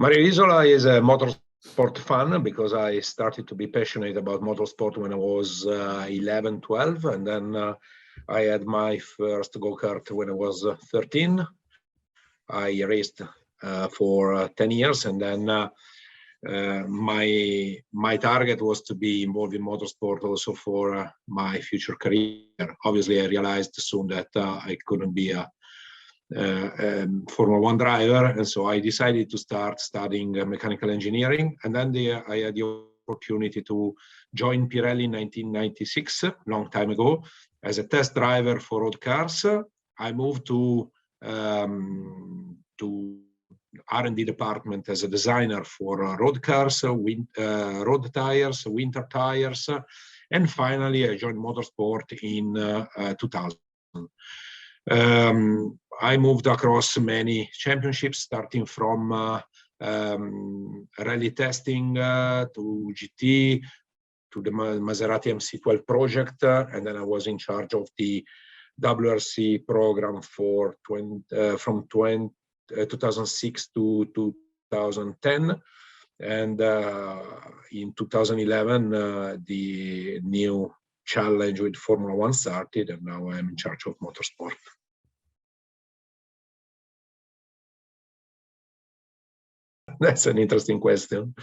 Mario Isola is a motorsport fan because I started to be passionate about motorsport when I was 11, 12, and then I had my first go-kart when I was 13. I raced for 10 years, and then my target was to be involved in motorsport also for my future career. Obviously, I realized soon that I couldn't be a Formula One driver, and so I decided to start studying mechanical engineering. And then I had the opportunity to join Pirelli in 1996, long time ago, as a test driver for road cars. I moved to R&D department as a designer for road cars, road tires, winter tires, and finally I joined motorsport in 2000. I moved across many championships, starting from rally testing to GT, to the Maserati MC12 project, and then I was in charge of the WRC program for from 2006 to 2010. And in 2011, the new challenge with Formula One started, and now I'm in charge of motorsport. That's an interesting question.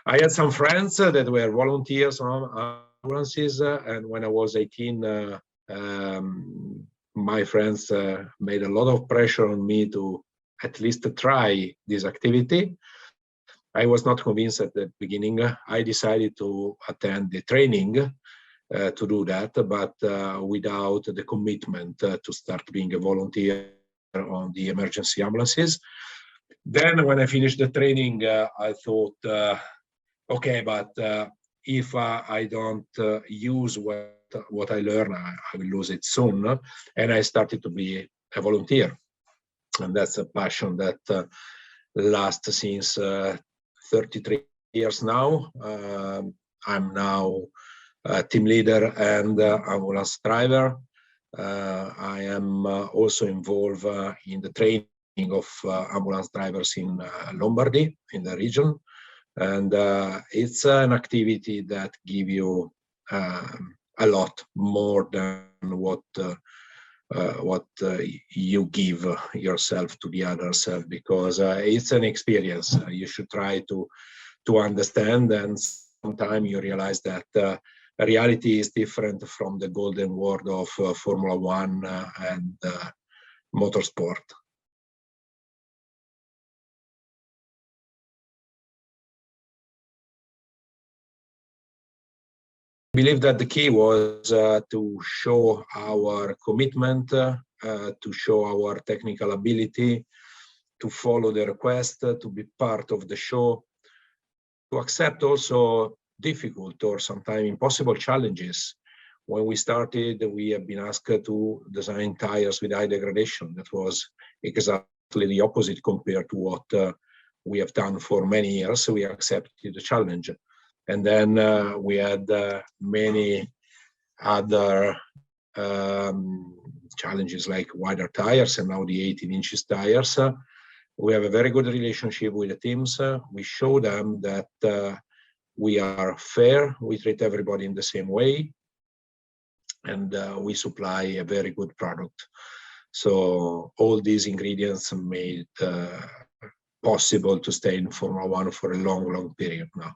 I had some friends that were volunteers on ambulances, and when I was 18, my friends made a lot of pressure on me to at least try this activity. I was not convinced at the beginning. I decided to attend the training to do that, but without the commitment to start being a volunteer on the emergency ambulances. Then when I finished the training, I thought, okay, but if I don't use what I learn, I will lose it soon. And I started to be a volunteer. And that's a passion that lasts since 33 years now. I'm now a team leader and ambulance driver. I am also involved in the training of ambulance drivers in Lombardy, in the region. And it's an activity that gives you a lot more than what you give yourself to the others, because it's an experience. You should try to understand, and sometimes you realize that reality is different from the golden word of Formula One and motorsport. I believe that the key was to show our commitment, to show our technical ability, to follow the request, to be part of the show, to accept also difficult or sometimes impossible challenges. When we started, we have been asked to design tires with high degradation. That was exactly the opposite compared to what we have done for many years. So we accepted the challenge. And then we had many other challenges like wider tires and now the 18 inches tires. We have a very good relationship with the teams. We show them that we are fair, we treat everybody in the same way, and we supply a very good product. So all these ingredients made possible to stay in Formula One for a long, long period now.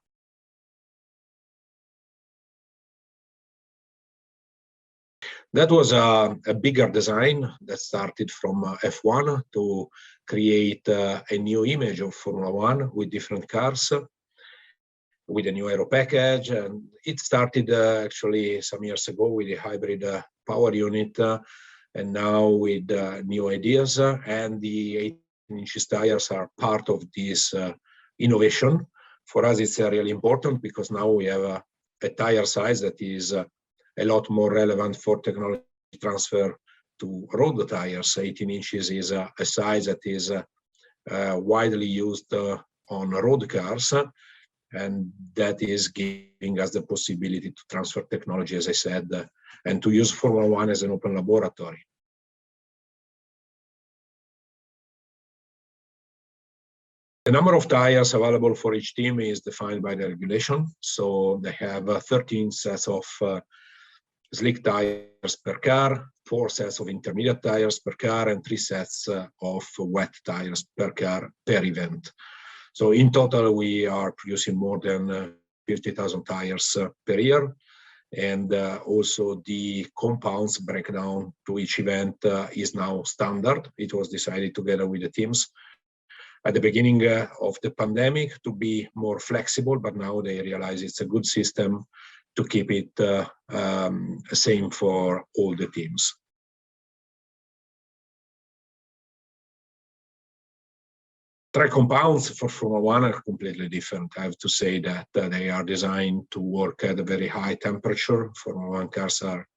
That was a bigger design that started from F1 to create a new image of Formula One with different cars, with a new aero package. And it started actually some years ago with a hybrid power unit, and now with new ideas. And the 18 inches tires are part of this innovation. For us, it's really important because now we have a tire size that is a lot more relevant for technology transfer to road tires. 18 inches is a size that is widely used on road cars, and that is giving us the possibility to transfer technology, as I said, and to use Formula One as an open laboratory. The number of tires available for each team is defined by the regulation. So they have 13 sets of slick tires per car, 4 sets of intermediate tires per car, and 3 sets of wet tires per car per event. So in total, we are producing more than 50,000 tires per year. And also the compounds breakdown to each event is now standard. It was decided together with the teams at the beginning of the pandemic to be more flexible, but now they realize it's a good system to keep it same for all the teams. Track compounds for Formula One are completely different. I have to say that they are designed to work at a very high temperature. Formula One cars are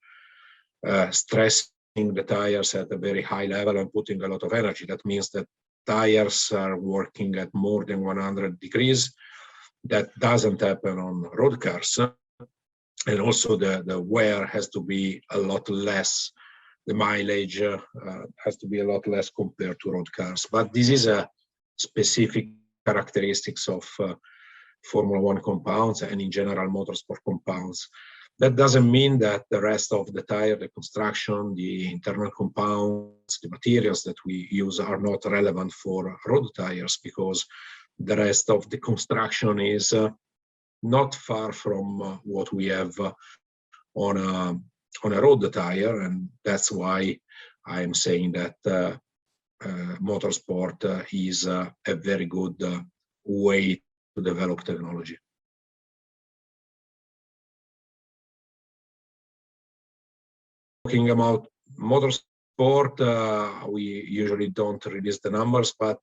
stressing the tires at a very high level and putting a lot of energy. That means that tires are working at more than 100 degrees. That doesn't happen on road cars. And also the wear has to be a lot less. The mileage has to be a lot less compared to road cars. But this is a specific characteristics of Formula One compounds and in general motorsport compounds. That doesn't mean that the rest of the tire, the construction, the internal compounds, the materials that we use are not relevant for road tires, because the rest of the construction is not far from what we have on a road tire, and that's why I am saying that motorsport is a very good way to develop technology. Talking about motorsport, we usually don't release the numbers, but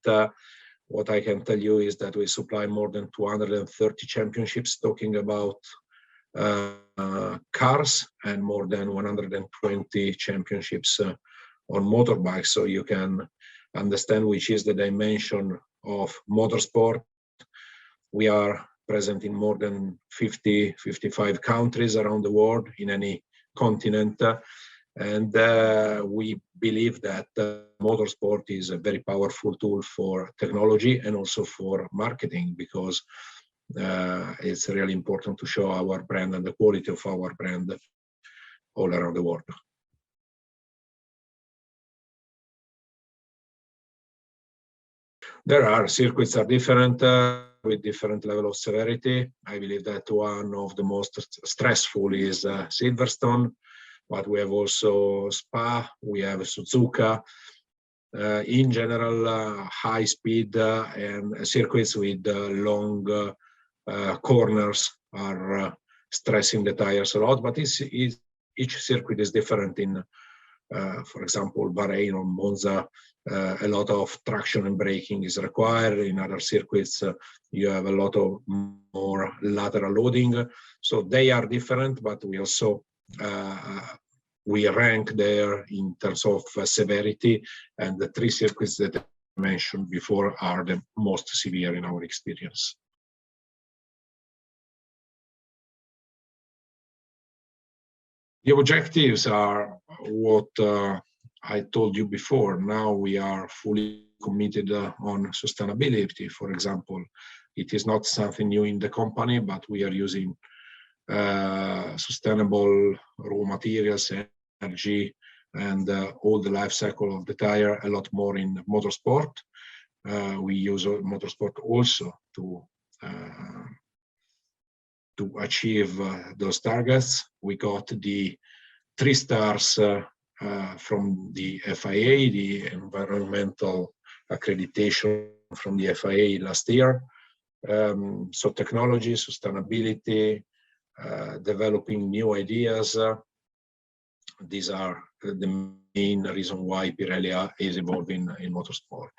what I can tell you is that we supply more than 230 championships, talking about cars, and more than 120 championships on motorbikes. So you can understand which is the dimension of motorsport. We are present in more than 55 countries around the world, in any continent. And we believe that motorsport is a very powerful tool for technology and also for marketing, because it's really important to show our brand and the quality of our brand all around the world. There are circuits are different with different level of severity. I believe that one of the most stressful is Silverstone, but we have also Spa, we have Suzuka. In general, high speed and circuits with long corners are stressing the tires a lot, but each circuit is different. In, for example, Bahrain or Monza, a lot of traction and braking is required. In other circuits, you have a lot of more lateral loading. So they are different, but we also we rank there in terms of severity, and the 3 circuits that I mentioned before are the most severe in our experience. The objectives are what I told you before. Now we are fully committed on sustainability. For example, it is not something new in the company, but we are using sustainable raw materials, energy, and all the life cycle of the tire a lot more in motorsport. We use motorsport also to achieve those targets. We got the 3 stars from the FIA, the environmental accreditation from the FIA last year. So technology, sustainability, developing new ideas, these are the main reason why Pirelli is evolving in motorsport.